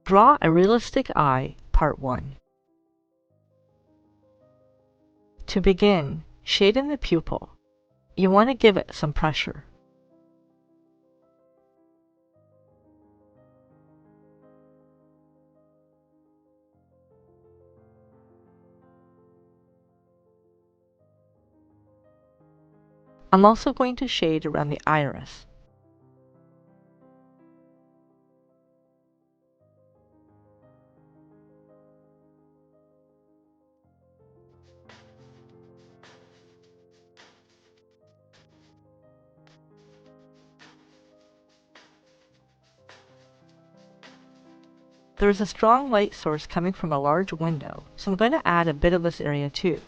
Draw a realistic eye, Part 1. To begin, shade in the pupil. You want to give it some pressure. I'm also going to shade around the iris. There is a strong light source coming from a large window, so I'm going to add a bit of this area too.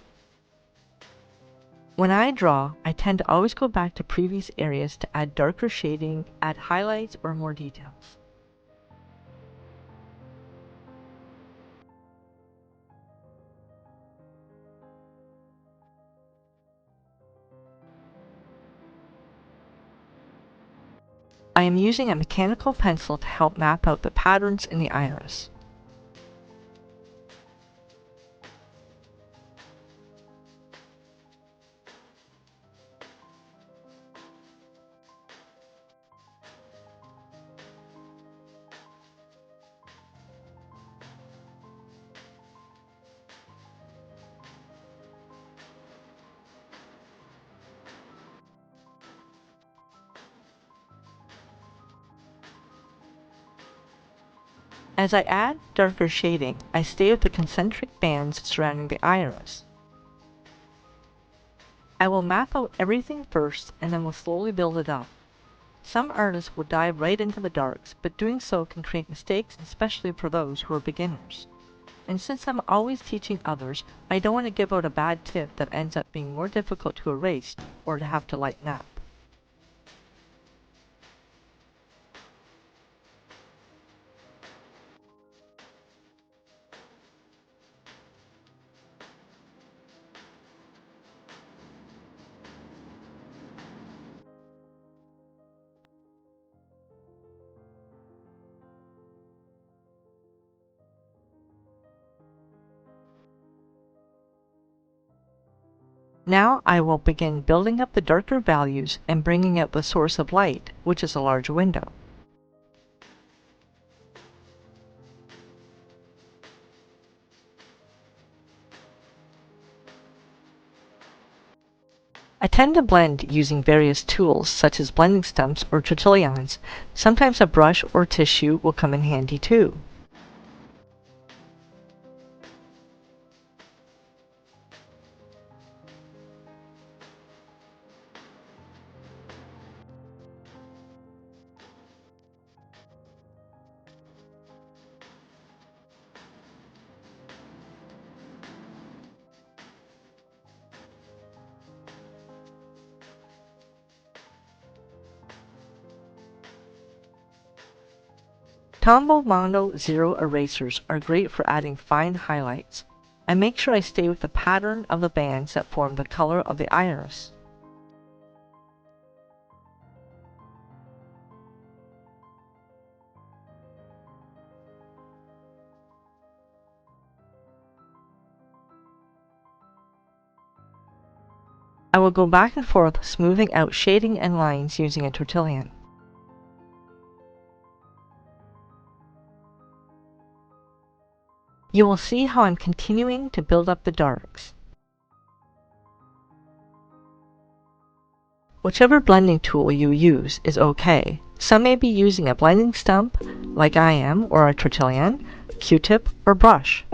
When I draw, I tend to always go back to previous areas to add darker shading, add highlights, or more details. I am using a mechanical pencil to help map out the patterns in the iris. As I add darker shading, I stay with the concentric bands surrounding the iris. I will map out everything first and then will slowly build it up. Some artists will dive right into the darks, but doing so can create mistakes, especially for those who are beginners. And since I'm always teaching others, I don't want to give out a bad tip that ends up being more difficult to erase or to have to lighten up. Now I will begin building up the darker values and bringing out the source of light, which is a large window. I tend to blend using various tools such as blending stumps or tortillons. Sometimes a brush or tissue will come in handy too. Tombow Mondo Zero erasers are great for adding fine highlights. I make sure I stay with the pattern of the bands that form the color of the iris. I will go back and forth smoothing out shading and lines using a tortillon. You will see how I'm continuing to build up the darks. Whichever blending tool you use is okay. Some may be using a blending stump, like I am, or a tortillon, Q-tip, or brush.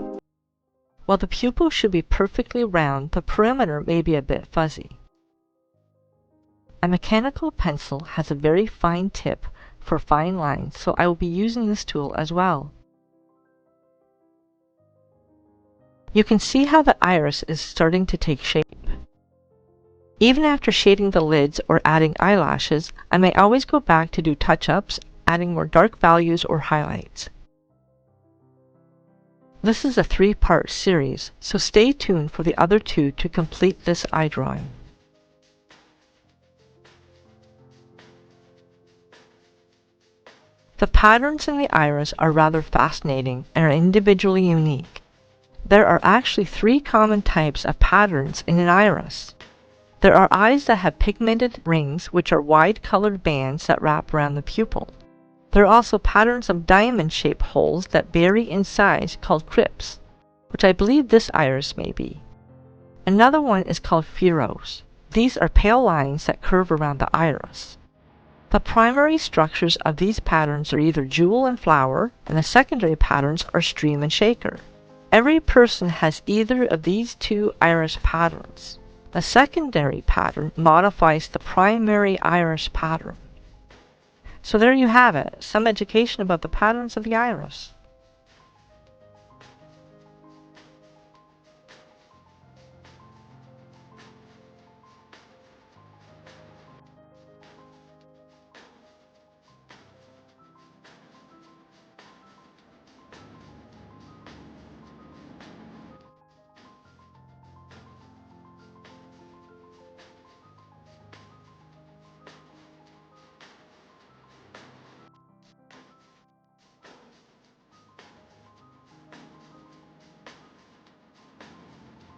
While the pupil should be perfectly round, the perimeter may be a bit fuzzy. A mechanical pencil has a very fine tip for fine lines, so I will be using this tool as well. You can see how the iris is starting to take shape. Even after shading the lids or adding eyelashes, I may always go back to do touch-ups, adding more dark values or highlights. This is a 3-part series, so stay tuned for the other 2 to complete this eye drawing. The patterns in the iris are rather fascinating and are individually unique. There are actually 3 common types of patterns in an iris. There are eyes that have pigmented rings, which are wide colored bands that wrap around the pupil. There are also patterns of diamond-shaped holes that vary in size called crypts, which I believe this iris may be. Another one is called furrows. These are pale lines that curve around the iris. The primary structures of these patterns are either jewel and flower, and the secondary patterns are stream and shaker. Every person has either of these 2 iris patterns. The secondary pattern modifies the primary iris pattern. So there you have it, some education about the patterns of the iris.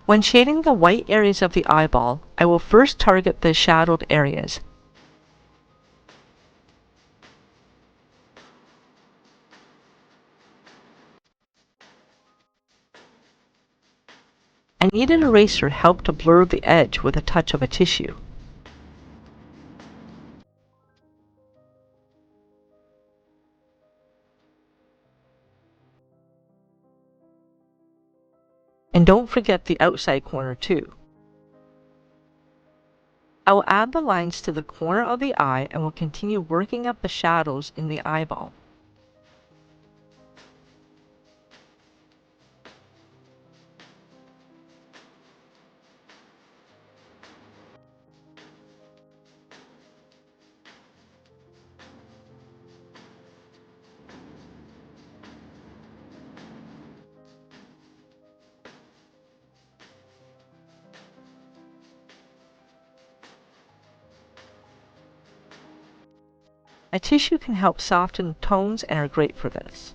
When shading the white areas of the eyeball, I will first target the shadowed areas. A kneaded eraser helped to blur the edge with a touch of a tissue. And don't forget the outside corner too. I will add the lines to the corner of the eye and will continue working up the shadows in the eyeball. A tissue can help soften tones and are great for this.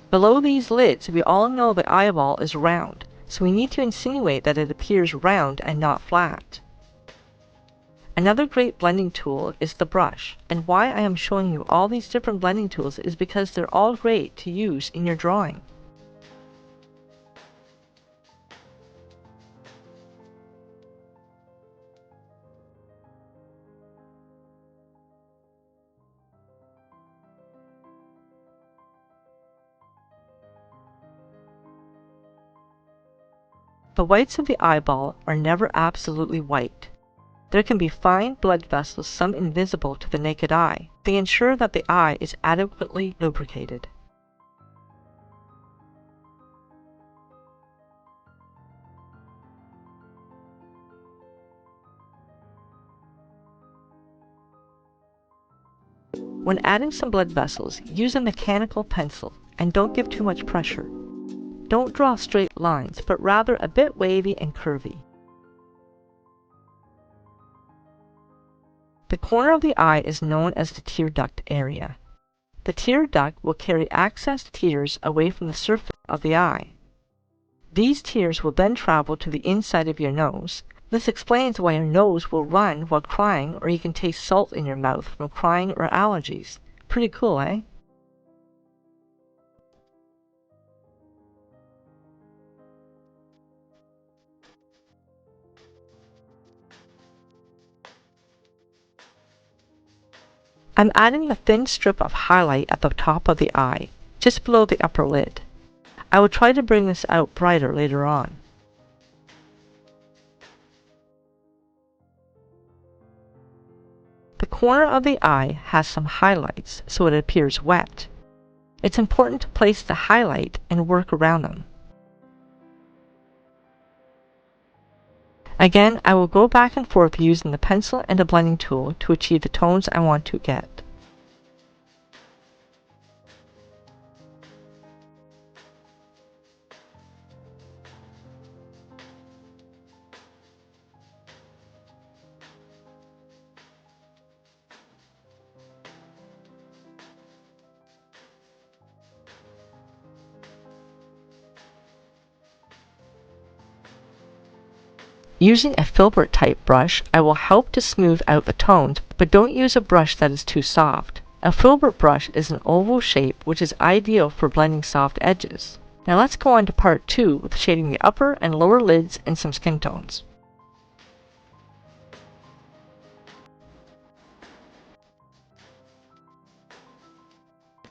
Below these lids, we all know the eyeball is round, so we need to insinuate that it appears round and not flat. Another great blending tool is the brush, and why I am showing you all these different blending tools is because they're all great to use in your drawing. The whites of the eyeball are never absolutely white. There can be fine blood vessels, some invisible to the naked eye. They ensure that the eye is adequately lubricated. When adding some blood vessels, use a mechanical pencil and don't give too much pressure. Don't draw straight lines, but rather a bit wavy and curvy. The corner of the eye is known as the tear duct area. The tear duct will carry excess tears away from the surface of the eye. These tears will then travel to the inside of your nose. This explains why your nose will run while crying, or you can taste salt in your mouth from crying or allergies. Pretty cool, eh? I'm adding a thin strip of highlight at the top of the eye, just below the upper lid. I will try to bring this out brighter later on. The corner of the eye has some highlights, so it appears wet. It's important to place the highlight and work around them. Again, I will go back and forth using the pencil and a blending tool to achieve the tones I want to get. Using a filbert type brush, I will help to smooth out the tones, but don't use a brush that is too soft. A filbert brush is an oval shape which is ideal for blending soft edges. Now let's go on to part 2 with shading the upper and lower lids and some skin tones.